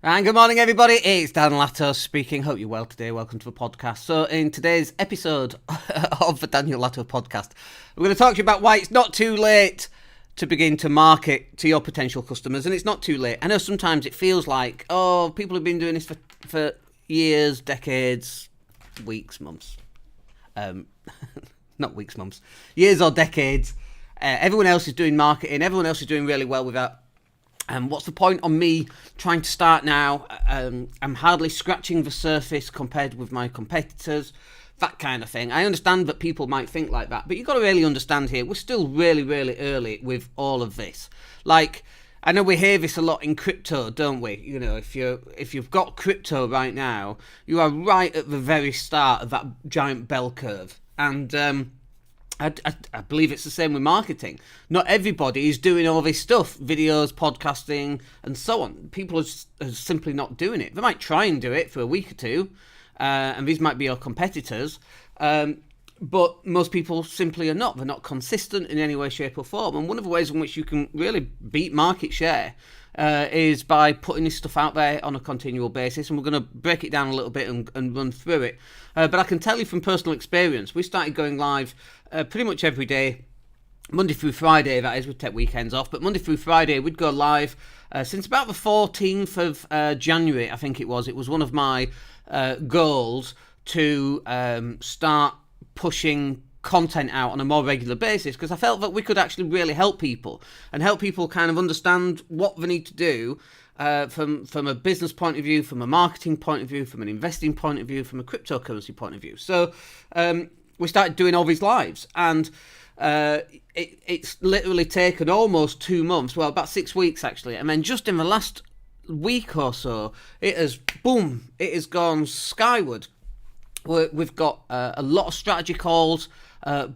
And good morning, everybody. It's Dan Latto speaking. Hope you're well today. Welcome to the podcast. So in today's episode of the Daniel Latto podcast, we're going to talk to you about why it's not too late to begin to market to your potential customers. And it's not too late. I know sometimes it feels like, oh, people have been doing this for years, decades, weeks, months. Not weeks, months. Years or decades. Everyone else is doing marketing. Everyone else is doing really well with that. And what's the point on me trying to start now? I'm hardly scratching the surface compared with my competitors, that kind of thing. I understand that people might think like that, but you've got to really understand here, we're still really, really early with all of this. Like, I know we hear this a lot in crypto, don't we? You know, if you've got crypto right now, you are right at the very start of that giant bell curve. And I believe it's the same with marketing. Not everybody is doing all this stuff, videos, podcasting, and so on. People are simply not doing it. They might try and do it for a week or two, and these might be your competitors, but most people simply are not. They're not consistent in any way, shape, or form. And one of the ways in which you can really beat market share is by putting this stuff out there on a continual basis, and we're going to break it down a little bit and run through it. But I can tell you from personal experience, we started going live pretty much every day, Monday through Friday, that is. We'd take weekends off, but Monday through Friday we'd go live since about the 14th of January, I think it was. It was one of my goals to start pushing content out on a more regular basis, because I felt that we could actually really help people and help people kind of understand what they need to do from a business point of view, from a marketing point of view, from an investing point of view, from a cryptocurrency point of view. So we started doing all these lives, and it's literally taken almost 2 months, well, about 6 weeks actually, and then just in the last week or so, it has gone skyward. We've got a lot of strategy calls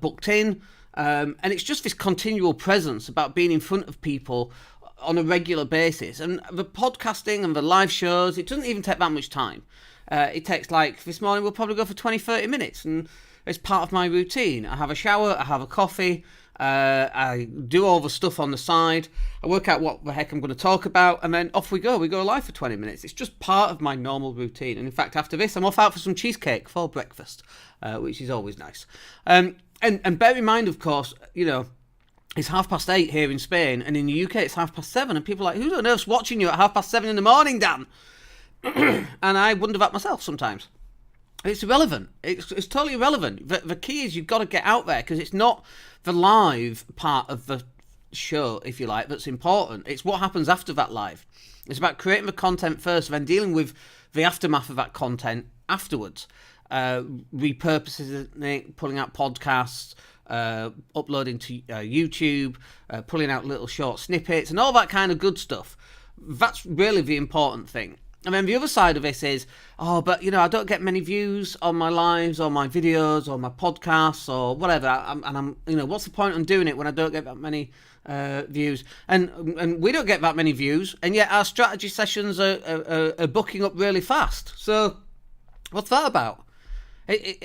booked in, and it's just this continual presence about being in front of people on a regular basis. And the podcasting and the live shows, it doesn't even take that much time. It takes, like, this morning we'll probably go for 20-30 minutes, and it's part of my routine. I have a shower, I have a coffee, I do all the stuff on the side, I work out what the heck I'm going to talk about, and then off we go live for 20 minutes. It's just part of my normal routine. And in fact, after this, I'm off out for some cheesecake for breakfast, which is always nice. And bear in mind, of course, you know, it's 8:30 here in Spain, and in the UK it's 7:30, and people are like, who on earth's watching you at 7:30 in the morning, Dan? And I wonder that myself sometimes. It's irrelevant. It's totally irrelevant. The key is you've got to get out there, because it's not the live part of the show, if you like, that's important. It's what happens after that live. It's about creating the content first, then dealing with the aftermath of that content afterwards. Repurposing it, pulling out podcasts, uploading to YouTube, pulling out little short snippets, and all that kind of good stuff. That's really the important thing. And then the other side of this is, oh, but, you know, I don't get many views on my lives or my videos or my podcasts or whatever. I'm, you know, what's the point on doing it when I don't get that many views? And we don't get that many views, and yet our strategy sessions are booking up really fast. So what's that about?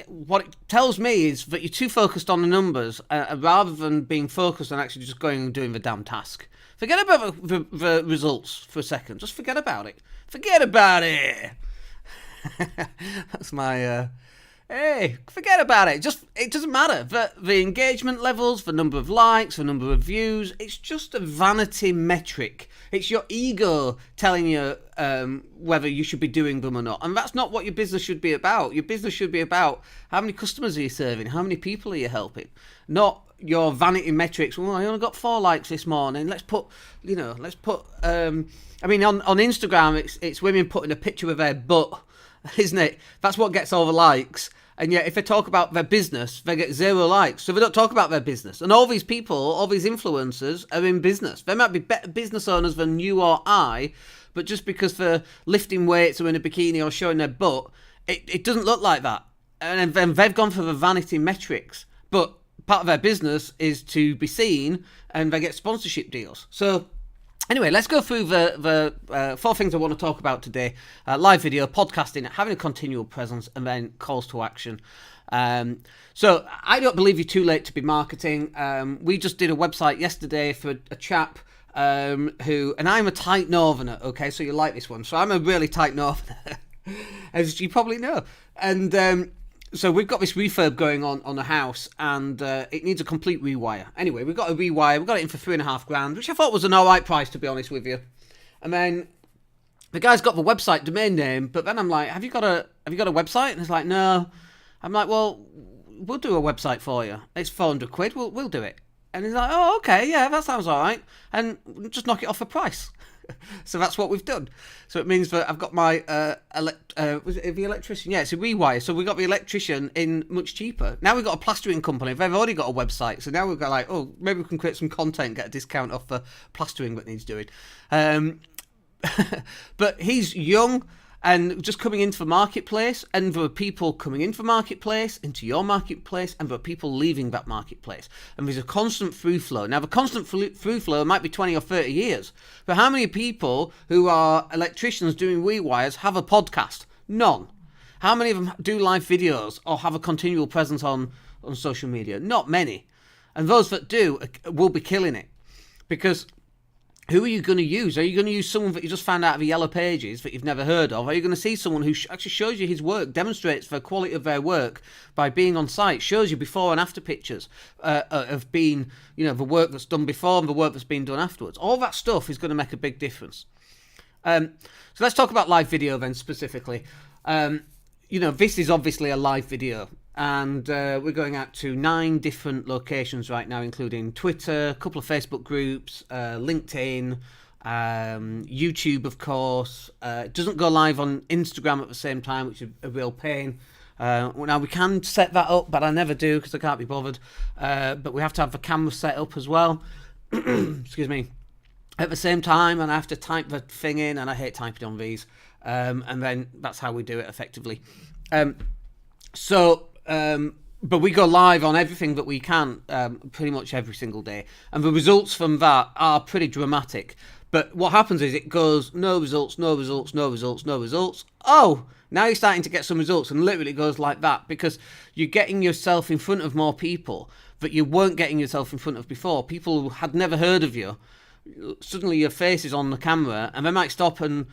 What it tells me is that you're too focused on the numbers rather than being focused on actually just going and doing the damn task. Forget about the results for a second. Just forget about it. Forget about it. That's my... hey, forget about it. It doesn't matter. The engagement levels, the number of likes, the number of views, it's just a vanity metric. It's your ego telling you whether you should be doing them or not. And that's not what your business should be about. Your business should be about how many customers are you serving, how many people are you helping, not your vanity metrics. Well, I only got 4 likes this morning. Let's put I mean, on Instagram, it's women putting a picture of their butt, isn't it? That's what gets all the likes. And yet, if they talk about their business, they get 0 likes. So they don't talk about their business. And all these people, all these influencers are in business. They might be better business owners than you or I, but just because they're lifting weights or in a bikini or showing their butt, it doesn't look like that. And then they've gone for the vanity metrics. But part of their business is to be seen, and they get sponsorship deals. So anyway, let's go through the 4 things I want to talk about today. Live video, podcasting, having a continual presence, and then calls to action. So I don't believe you're too late to be marketing. We just did a website yesterday for a chap who, and I'm a tight northerner, okay, so you like this one. So I'm a really tight northerner, as you probably know. And so we've got this refurb going on the house, and it needs a complete rewire. Anyway, we've got a rewire. We got it in for $3,500, which I thought was an all right price, to be honest with you. And then the guy's got the website domain name, but then I'm like, have you got a website? And he's like, no. I'm like, well, we'll do a website for you. It's £400. We'll do it. And he's like, oh, okay, yeah, that sounds all right. And just knock it off the price. So that's what we've done. So it means that I've got my was it the electrician? Yeah, it's a rewire. So we got the electrician in much cheaper. Now we've got a plastering company. They've already got a website. So now we've got like, oh, maybe we can create some content, get a discount off the plastering that needs doing. But he's young and just coming into the marketplace, and there are people coming into the marketplace, into your marketplace, and there are people leaving that marketplace. And there's a constant through flow. Now, the constant through flow might be 20 or 30 years. But how many people who are electricians doing rewires have a podcast? None. How many of them do live videos or have a continual presence on social media? Not many. And those that do will be killing it. Because who are you going to use? Are you going to use someone that you just found out of the Yellow Pages that you've never heard of? Are you going to see someone who actually shows you his work, demonstrates the quality of their work by being on site, shows you before and after pictures of being, the work that's done before and the work that's been done afterwards? All that stuff is going to make a big difference. So let's talk about live video then specifically. This is obviously a live video. And we're going out to 9 different locations right now, including Twitter, a couple of Facebook groups, LinkedIn, YouTube, of course. It doesn't go live on Instagram at the same time, which is a real pain. Now, we can set that up, but I never do because I can't be bothered. But we have to have the camera set up as well. Excuse me. At the same time, and I have to type the thing in, and I hate typing on these. And then that's how we do it effectively. But we go live on everything that we can pretty much every single day. And the results from that are pretty dramatic. But what happens is it goes, no results, no results, no results, no results. Oh, now you're starting to get some results. And literally it goes like that because you're getting yourself in front of more people that you weren't getting yourself in front of before. People who had never heard of you. Suddenly your face is on the camera and they might stop and,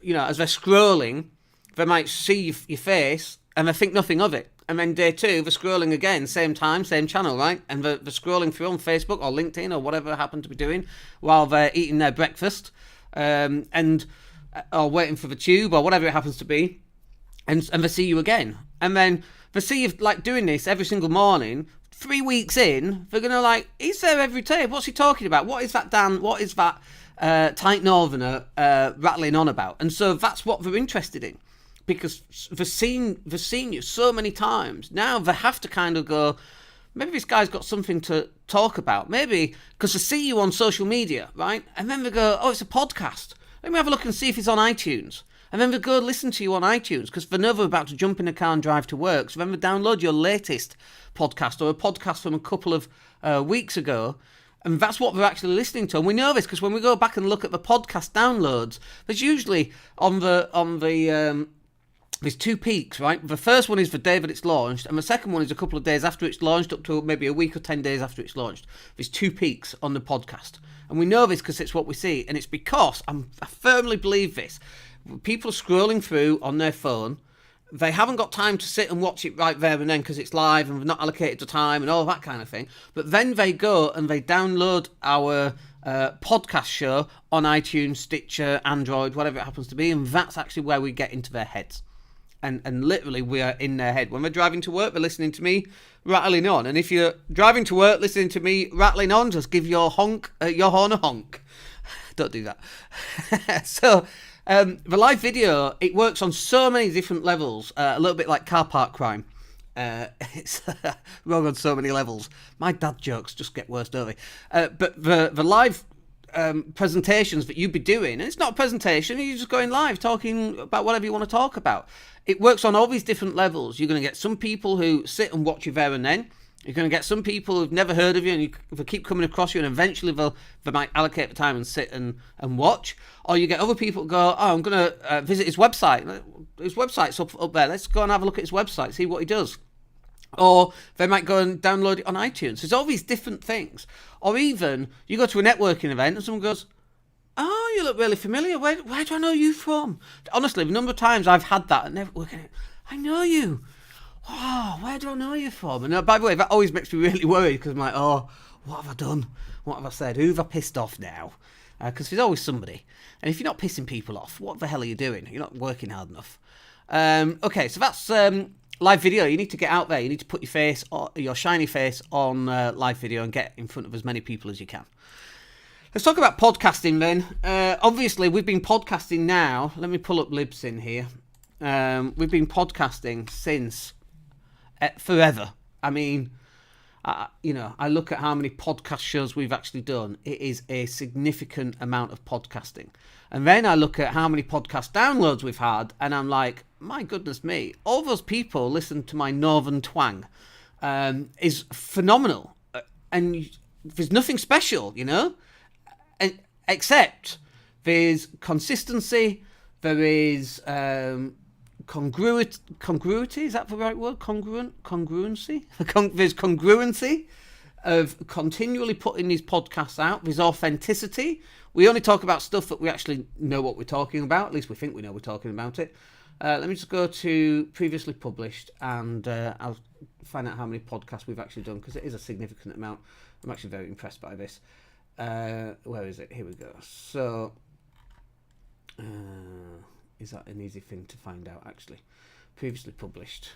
as they're scrolling, they might see your face and they think nothing of it. And then day 2, they're scrolling again, same time, same channel, right? And they're scrolling through on Facebook or LinkedIn or whatever they happen to be doing while they're eating their breakfast or waiting for the tube or whatever it happens to be. And they see you again. And then they see you doing this every single morning. 3 weeks in, they're going to he's there every day. What's he talking about? What is that, Dan? What is that tight northerner rattling on about? And so that's what they're interested in. Because they've seen you so many times. Now they have to kind of go, maybe this guy's got something to talk about. Maybe because they see you on social media, right? And then they go, oh, it's a podcast. Let me have a look and see if it's on iTunes. And then they go listen to you on iTunes because they know they're about to jump in a car and drive to work. So then they download your latest podcast or a podcast from a couple of weeks ago. And that's what they're actually listening to. And we know this because when we go back and look at the podcast downloads, there's usually there's 2 peaks, right? The first one is the day that it's launched, and the second one is a couple of days after it's launched, up to maybe a week or 10 days after it's launched. There's 2 peaks on the podcast. And we know this because it's what we see, and it's because, I firmly believe this, people are scrolling through on their phone, they haven't got time to sit and watch it right there and then because it's live and they've not allocated the time and all that kind of thing, but then they go and they download our podcast show on iTunes, Stitcher, Android, whatever it happens to be, and that's actually where we get into their heads. And literally we are in their head. When we're driving to work, they're listening to me rattling on. And if you're driving to work listening to me rattling on, just give your horn a honk. Don't do that. So the live video, it works on so many different levels, a little bit like car park crime. It's wrong on so many levels. My dad jokes just get worse, don't they? But the live presentations that you'd be doing, and it's not a presentation, you're just going live talking about whatever you want to talk about. It works on all these different levels. You're going to get some people who sit and watch you there and then. You're going to get some people who've never heard of you, and they keep coming across you, and eventually they might allocate the time and sit and watch. Or you get other people who go, I'm going to visit his website. His website's up there. Let's go and have a look at his website, see what he does. Or they might go and download it on iTunes. There's all these different things. Or even you go to a networking event and someone goes, oh, you look really familiar. Where do I know you from? Honestly, the number of times I've had that at networking, I know you. Oh, where do I know you from? And by the way, that always makes me really worried because I'm like, oh, what have I done? What have I said? Who have I pissed off now? Because there's always somebody. And if you're not pissing people off, what the hell are you doing? You're not working hard enough. Okay, so that's live video. You need to get out there. You need to put your face, your shiny face on live video and get in front of as many people as you can. Let's talk about podcasting then. Obviously, we've been podcasting now. Let me pull up Libsyn here. We've been podcasting since forever. I mean, I look at how many podcast shows we've actually done. It is a significant amount of podcasting. And then I look at how many podcast downloads we've had, and I'm like, my goodness me, all those people listen to my northern twang is phenomenal. And there's nothing special, except there's consistency, there is congruity, is that the right word? Congruency? There's congruency of continually putting these podcasts out. There's authenticity. We only talk about stuff that we actually know what we're talking about. At least we think we know we're talking about it. Let me just go to previously published, and I'll find out how many podcasts we've actually done, because it is a significant amount. I'm actually very impressed by this. Where is it? Here we go. So, is that an easy thing to find out, actually? Previously published.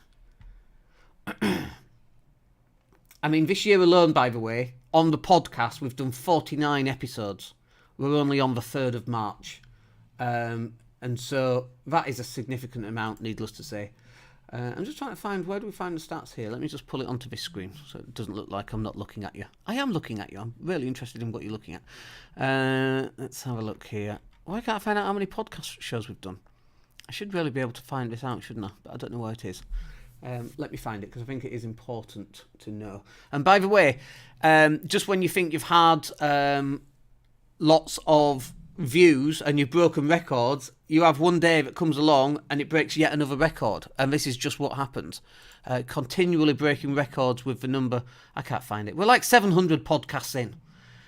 I mean, this year alone, by the way, on the podcast, we've done 49 episodes. We're only on the 3rd of March. And so that is a significant amount, needless to say. I'm just trying to find, where do we find the stats here? Let me just pull it onto this screen so it doesn't look like I'm not looking at you. I am looking at you. I'm really interested in what you're looking at. Let's have a look here. Why can't I find out how many podcast shows we've done? I should really be able to find this out, shouldn't I? But I don't know where it is. Let me find it, because I think it is important to know. And by the way, just when you think you've had lots of views and you've broken records, you have one day that comes along and it breaks yet another record. And this is just what happens. Continually breaking records with the number, I can't find it. We're like 700 podcasts in.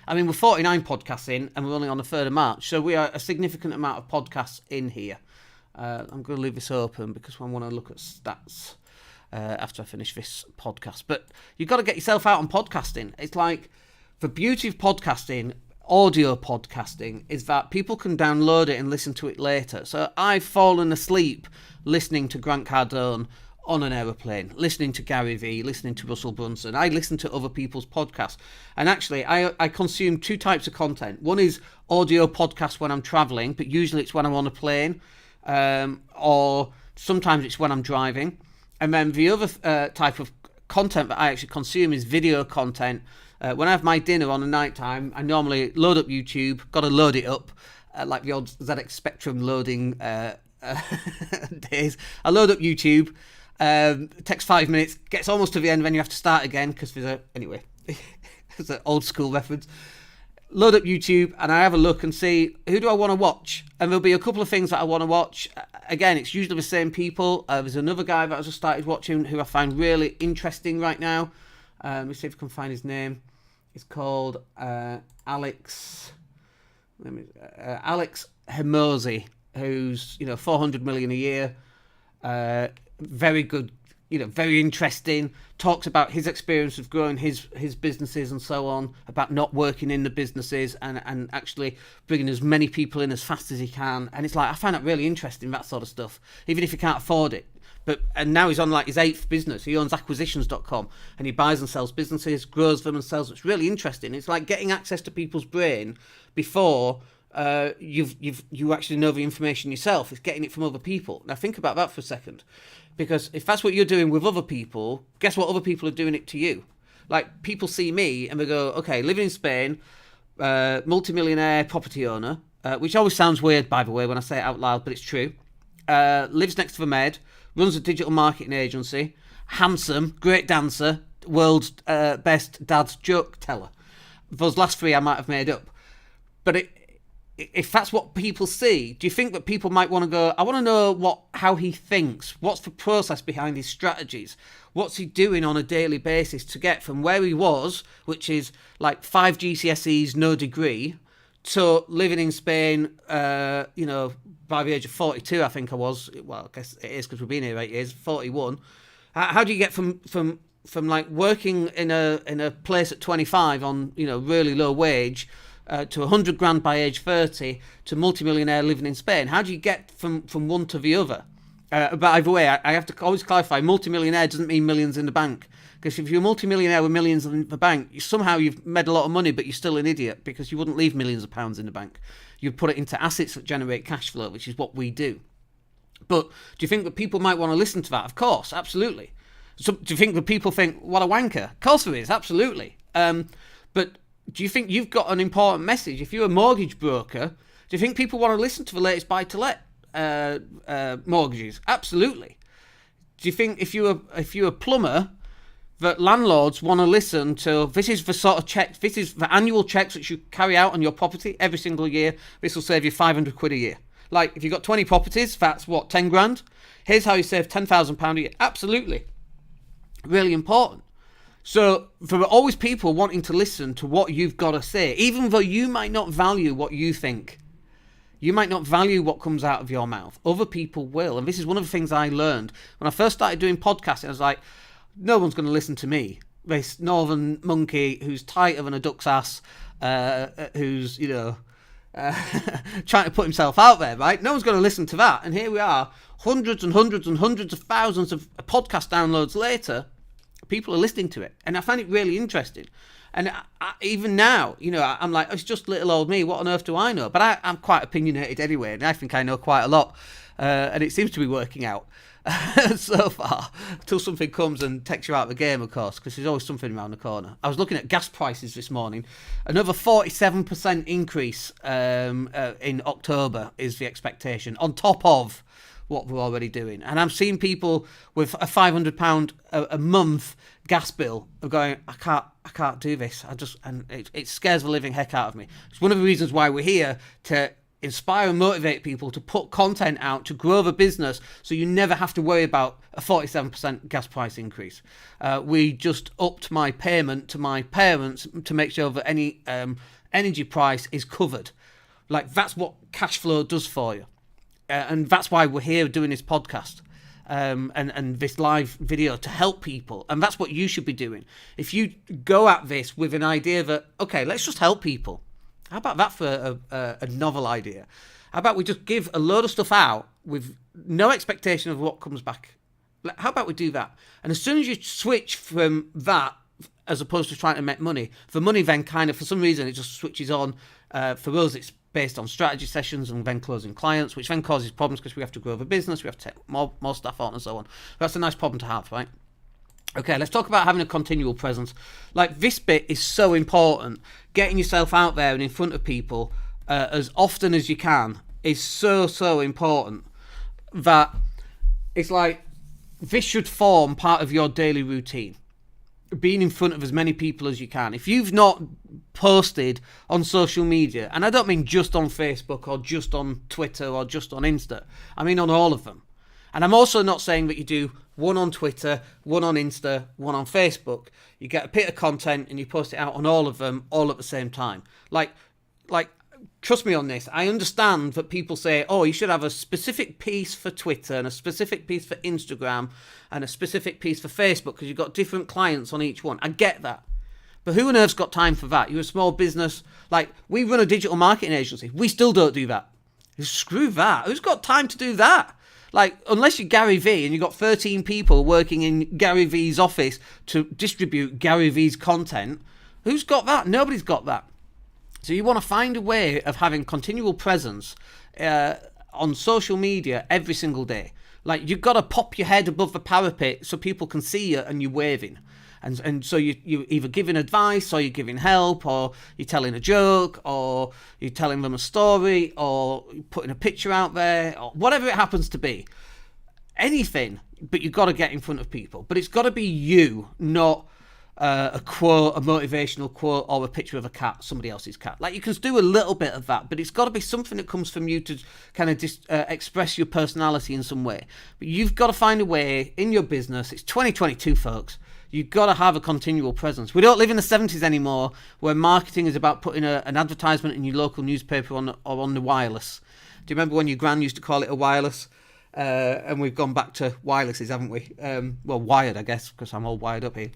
I mean, we're 49 podcasts in and we're only on the 3rd of March. So we are a significant amount of podcasts in here. I'm going to leave this open because I want to look at stats after I finish this podcast. But you've got to get yourself out on podcasting. It's like, the beauty of podcasting, audio podcasting, is that people can download it and listen to it later. So I've fallen asleep listening to Grant Cardone on an aeroplane, listening to Gary Vee, listening to Russell Brunson. I listen to other people's podcasts. And actually, I consume two types of content. One is audio podcasts when I'm traveling, but usually it's when I'm on a plane, or sometimes it's when I'm driving. And then the other type of content that I actually consume is video content. When I have my dinner on a night time, I normally load up YouTube, got to load it up, like the old ZX Spectrum loading days. I load up YouTube, it takes 5 minutes, gets almost to the end, then you have to start again, because anyway, it's an old school reference. Load up YouTube, and I have a look and see, who do I want to watch? And there'll be a couple of things that I want to watch. Again, it's usually the same people. There's another guy that I just started watching who I find really interesting right now. Let me see if I can find his name. It's called Alex Hermosi, who's 400 million a year. Very good, very interesting. Talks about his experience of growing his businesses and so on, about not working in the businesses and actually bringing as many people in as fast as he can. And it's like, I find that really interesting, that sort of stuff, even if you can't afford it. And now he's on like his 8th business. He owns acquisitions.com and he buys and sells businesses, grows them and sells them. It's really interesting. It's like getting access to people's brain before you actually know the information yourself. It's getting it from other people. Now think about that for a second, because if that's what you're doing with other people, guess what? Other people are doing it to you. Like, people see me and they go, okay, living in Spain, multimillionaire property owner, which always sounds weird, by the way, when I say it out loud, but it's true. Lives next to the Med, runs a digital marketing agency, handsome, great dancer, world's best dad's joke teller. Those last three I might have made up. But if that's what people see, do you think that people might want to go, I want to know how he thinks, what's the process behind his strategies, what's he doing on a daily basis to get from where he was, which is like 5 GCSEs, no degree, to living in Spain, by the age of 42, I think I was. Well, I guess it is because we've been here 8 years, 41. How do you get from like working in a place at 25 on, really low wage, to 100 grand by age 30 to multimillionaire living in Spain? How do you get from one to the other? But either way, I have to always clarify, multimillionaire doesn't mean millions in the bank. Because if you're a multimillionaire with millions in the bank, somehow you've made a lot of money, but you're still an idiot because you wouldn't leave millions of pounds in the bank. You'd put it into assets that generate cash flow, which is what we do. But do you think that people might want to listen to that? Of course, absolutely. So do you think that people think, what a wanker? Of course there is, absolutely. But do you think you've got an important message? If you're a mortgage broker, do you think people want to listen to the latest buy-to-let mortgages? Absolutely. Do you think if you're a plumber, that landlords want to listen to, this is the sort of checks, this is the annual checks that you carry out on your property every single year, this will save you 500 quid a year. Like, if you've got 20 properties, that's what, 10 grand? Here's how you save £10,000 a year. Absolutely. Really important. So there are always people wanting to listen to what you've got to say, even though you might not value what you think. You might not value what comes out of your mouth. Other people will. And this is one of the things I learned. When I first started doing podcasting, I was like, no one's going to listen to me. This northern monkey who's tighter than a duck's ass, who's, trying to put himself out there, right? No one's going to listen to that. And here we are, hundreds and hundreds and hundreds of thousands of podcast downloads later, people are listening to it. And I find it really interesting. And even now, I'm like, it's just little old me. What on earth do I know? But I'm quite opinionated anyway, and I think I know quite a lot. And it seems to be working out so far, until something comes and takes you out of the game, of course, because there's always something around the corner. I was looking at gas prices this morning. Another 47% increase in October is the expectation, on top of what we're already doing. And I'm seeing people with a £500 a month gas bill are going, I can't do this. It scares the living heck out of me. It's one of the reasons why we're here, to inspire and motivate people to put content out to grow the business, so you never have to worry about a 47% gas price increase. We just upped my payment to my parents to make sure that any energy price is covered. Like, that's what cash flow does for you. And that's why we're here doing this podcast and this live video, to help people. And that's what you should be doing. If you go at this with an idea that, okay, let's just help people. How about that for a novel idea? How about we just give a load of stuff out with no expectation of what comes back? How about we do that? And as soon as you switch from that, as opposed to trying to make money, the money then kind of, for some reason, it just switches on. For us, it's based on strategy sessions and then closing clients, which then causes problems because we have to grow the business, we have to take more stuff on and so on. That's a nice problem to have, right? Okay, let's talk about having a continual presence. Like, this bit is so important. Getting yourself out there and in front of people as often as you can is so important, that it's like, this should form part of your daily routine. Being in front of as many people as you can. If you've not posted on social media, and I don't mean just on Facebook or just on Twitter or just on Insta, I mean on all of them. And I'm also not saying that you do one on Twitter, one on Insta, one on Facebook. You get a bit of content and you post it out on all of them, all at the same time. Like, trust me on this. I understand that people say, oh, you should have a specific piece for Twitter and a specific piece for Instagram and a specific piece for Facebook because you've got different clients on each one. I get that. But who on earth's got time for that? You're a small business. Like, we run a digital marketing agency. We still don't do that. Screw that. Who's got time to do that? Like, unless you're Gary Vee and you've got 13 people working in Gary Vee's office to distribute Gary Vee's content, who's got that? Nobody's got that. So you want to find a way of having continual presence on social media every single day. Like, you've got to pop your head above the parapet so people can see you and you're waving. And so you're either giving advice, or you're giving help, or you're telling a joke, or you're telling them a story, or putting a picture out there, or whatever it happens to be. Anything, but you've got to get in front of people. But it's got to be you, not a quote, a motivational quote, or a picture of a cat, somebody else's cat. Like, you can do a little bit of that, but it's got to be something that comes from you to kind of express your personality in some way. But you've got to find a way in your business. It's 2022, folks. You've got to have a continual presence. We don't live in the 70s anymore, where marketing is about putting an advertisement in your local newspaper or on the wireless. Do you remember when your gran used to call it a wireless? And we've gone back to wirelesses, haven't we? Well, wired, I guess, because I'm all wired up here.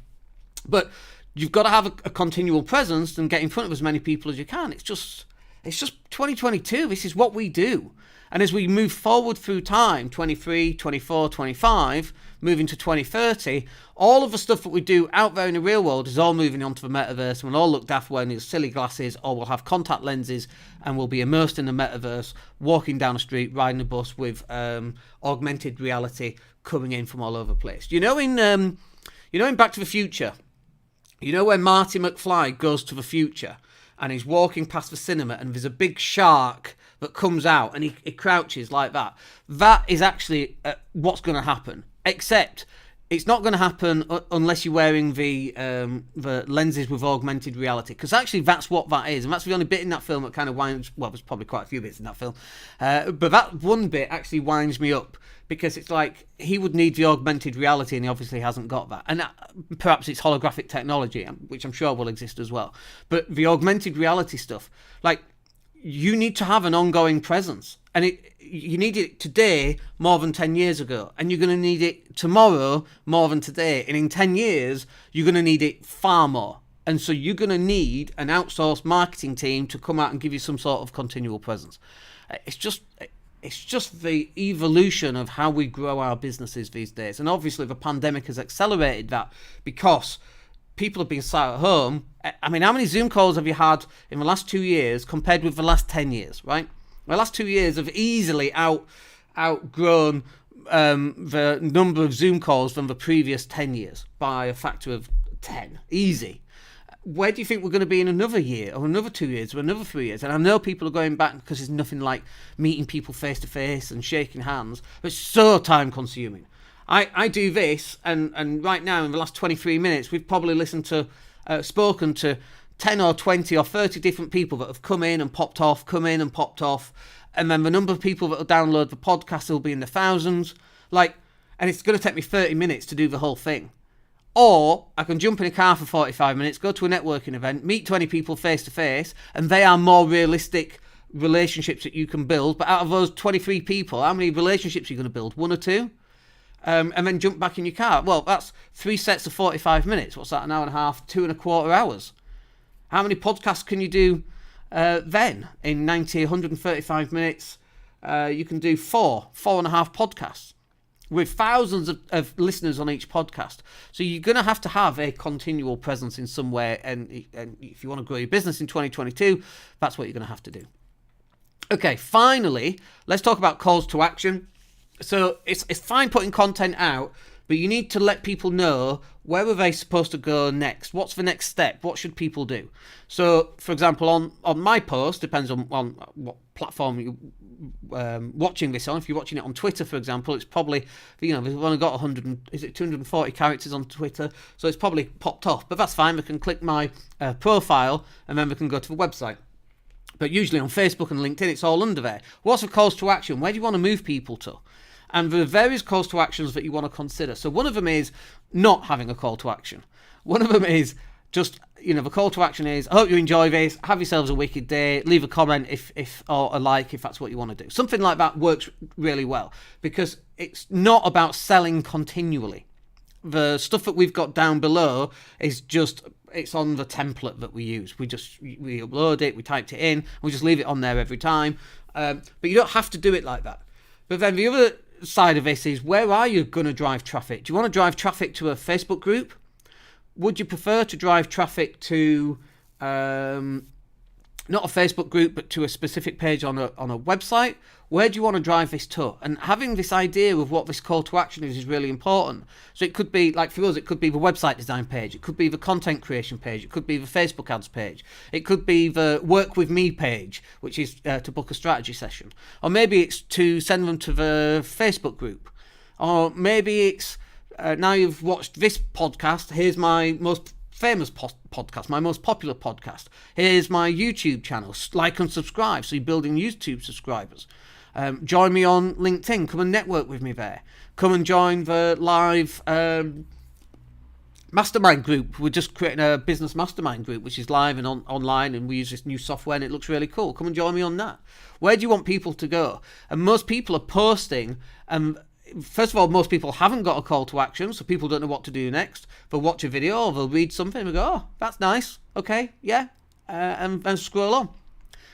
But you've got to have a continual presence and get in front of as many people as you can. It's just 2022. This is what we do. And as we move forward through time, 23, 24, 25, moving to 2030, all of the stuff that we do out there in the real world is all moving onto the metaverse, and we'll all look daft wearing these silly glasses, or we'll have contact lenses and we'll be immersed in the metaverse, walking down the street, riding a bus with augmented reality coming in from all over the place. In Back to the Future, when Marty McFly goes to the future and he's walking past the cinema and there's a big shark that comes out and he crouches like that. That is actually what's going to happen. Except it's not going to happen unless you're wearing the lenses with augmented reality. Because actually that's what that is. And that's the only bit in that film that kind of winds... Well, there's probably quite a few bits in that film. But that one bit actually winds me up. Because it's like, he would need the augmented reality and he obviously hasn't got that. And perhaps it's holographic technology, which I'm sure will exist as well. But the augmented reality stuff, like, you need to have an ongoing presence. And you need it today more than 10 years ago. And you're going to need it tomorrow more than today. And in 10 years, you're going to need it far more. And so you're going to need an outsourced marketing team to come out and give you some sort of continual presence. It's just the evolution of how we grow our businesses these days. And obviously the pandemic has accelerated that because people have been sat at home. I mean, how many Zoom calls have you had in the last 2 years compared with the last 10 years, right? The last 2 years have easily outgrown the number of Zoom calls from the previous 10 years by a factor of 10. Easy. Where do you think we're going to be in another year or another 2 years or another 3 years? And I know people are going back because there's nothing like meeting people face to face and shaking hands. But it's so time consuming. I do this, and right now in the last 23 minutes, we've probably spoken to 10 or 20 or 30 different people that have come in and popped off, and then the number of people that will download the podcast will be in the thousands. And it's going to take me 30 minutes to do the whole thing. Or I can jump in a car for 45 minutes, go to a networking event, meet 20 people face to face, and they are more realistic relationships that you can build. But out of those 23 people, how many relationships are you going to build? 1 or 2? And then jump back in your car. Well, that's 3 sets of 45 minutes. What's that, an hour and a half, 2.25 hours? How many podcasts can you do then? In 135 minutes, you can do 4.5 podcasts with thousands of listeners on each podcast. So you're going to have a continual presence in some way. And if you want to grow your business in 2022, that's what you're going to have to do. Okay, finally, let's talk about calls to action. So it's fine putting content out, but you need to let people know where are they supposed to go next. What's the next step? What should people do? So, for example, on my post, depends on what platform you're watching this on. If you're watching it on Twitter, for example, it's probably, we've only got 240 characters on Twitter, so it's probably popped off. But that's fine. We can click my profile, and then we can go to the website. But usually on Facebook and LinkedIn, it's all under there. What's the calls to action? Where do you want to move people to? And there are various calls to actions that you want to consider. So one of them is not having a call to action. One of them is just, the call to action is, I hope you enjoy this, have yourselves a wicked day, leave a comment or a like if that's what you want to do. Something like that works really well because it's not about selling continually. The stuff that we've got down below is just, it's on the template that we use. We upload it, we typed it in, we just leave it on there every time. But you don't have to do it like that. But then the other side of this is, where are you going to drive traffic? Do you want to drive traffic to a Facebook group? Would you prefer to drive traffic to not a Facebook group, but to a specific page on a website? Where do you want to drive this to? And having this idea of what this call to action is really important. So it could be, like for us, it could be the website design page. It could be the content creation page. It could be the Facebook ads page. It could be the work with me page, which is to book a strategy session. Or maybe it's to send them to the Facebook group. Or maybe it's, now you've watched this podcast, here's my most famous podcast, my most popular podcast. Here's my YouTube channel. Like and subscribe so you're building YouTube subscribers. Join me on LinkedIn. Come and network with me there. Come and join the live mastermind group. We're just creating a business mastermind group, which is live and online, and we use this new software, and it looks really cool. Come and join me on that. Where do you want people to go? And most people are posting, first of all, most people haven't got a call to action, so people don't know what to do next. They'll watch a video or they'll read something and go, oh, that's nice, okay, yeah, and scroll on.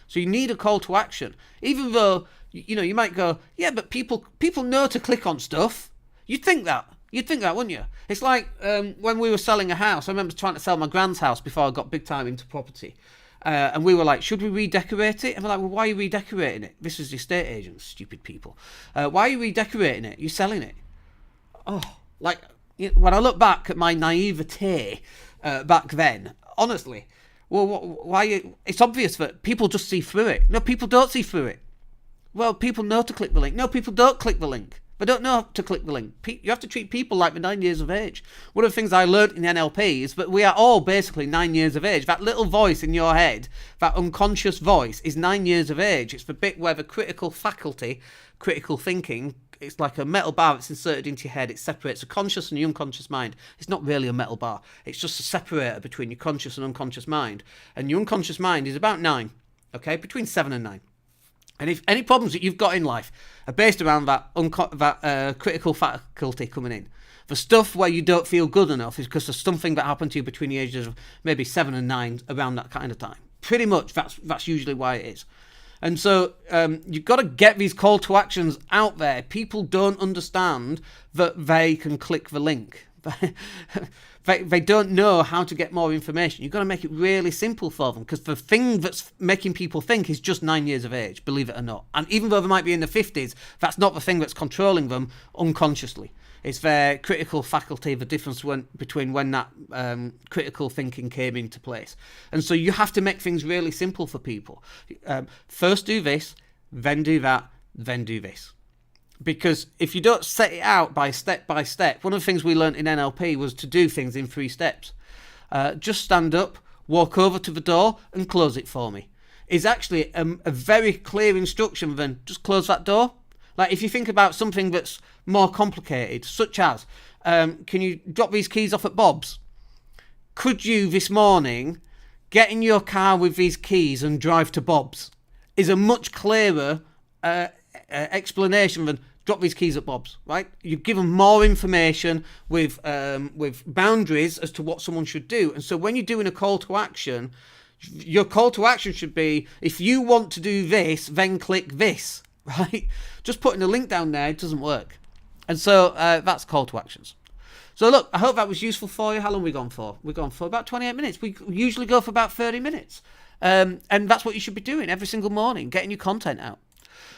So you need a call to action. Even though, you might go, yeah, but people know to click on stuff. You'd think that, wouldn't you? It's like when we were selling a house. I remember trying to sell my grand's house before I got big time into property. And we were like, should we redecorate it? And we're like, well, why are you redecorating it? This is the estate agents, stupid people. Why are you redecorating it? You're selling it. Oh, like, when I look back at my naivete back then, honestly, well, why? It's obvious that people just see through it. No, people don't see through it. Well, people know to click the link. No, people don't click the link. They don't know to click the link. You have to treat people like they're 9 years of age. One of the things I learned in NLP is that we are all basically 9 years of age. That little voice in your head, that unconscious voice, is 9 years of age. It's the bit where the critical faculty, critical thinking, it's like a metal bar that's inserted into your head. It separates the conscious and the unconscious mind. It's not really a metal bar. It's just a separator between your conscious and unconscious mind. And your unconscious mind is about 9, okay, between 7 and 9. And if any problems that you've got in life are based around that critical faculty coming in, the stuff where you don't feel good enough is because there's something that happened to you between the ages of maybe 7 and 9, around that kind of time. Pretty much, that's usually why it is. And so you've got to get these call to actions out there. People don't understand that they can click the link. They don't know how to get more information. You've got to make it really simple for them, because the thing that's making people think is just 9 years of age, believe it or not. And even though they might be in their 50s, that's not the thing that's controlling them unconsciously. It's their critical faculty, the difference between when that critical thinking came into place. And so you have to make things really simple for people. First do this, then do that, then do this. Because if you don't set it out by step, one of the things we learned in NLP was to do things in 3 steps. Just stand up, walk over to the door and close it for me. Is actually a very clear instruction than just close that door. Like if you think about something that's more complicated, such as, can you drop these keys off at Bob's? Could you this morning get in your car with these keys and drive to Bob's? Is a much clearer explanation than drop these keys at Bob's, right? You give them more information with boundaries as to what someone should do. And so when you're doing a call to action, your call to action should be, if you want to do this, then click this, right? Just putting a link down there, it doesn't work. And so that's call to actions. So look, I hope that was useful for you. How long have we gone for? We've gone for about 28 minutes. We usually go for about 30 minutes. And that's what you should be doing every single morning, getting your content out.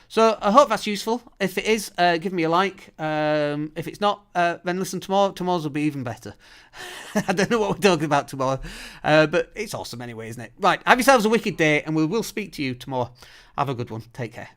So I hope that's useful. If it is, give me a like. If it's not, then listen tomorrow. Tomorrow's will be even better. I don't know what we're talking about tomorrow, but it's awesome anyway, isn't it? Right, have yourselves a wicked day, and we will speak to you tomorrow. Have a good one. Take care.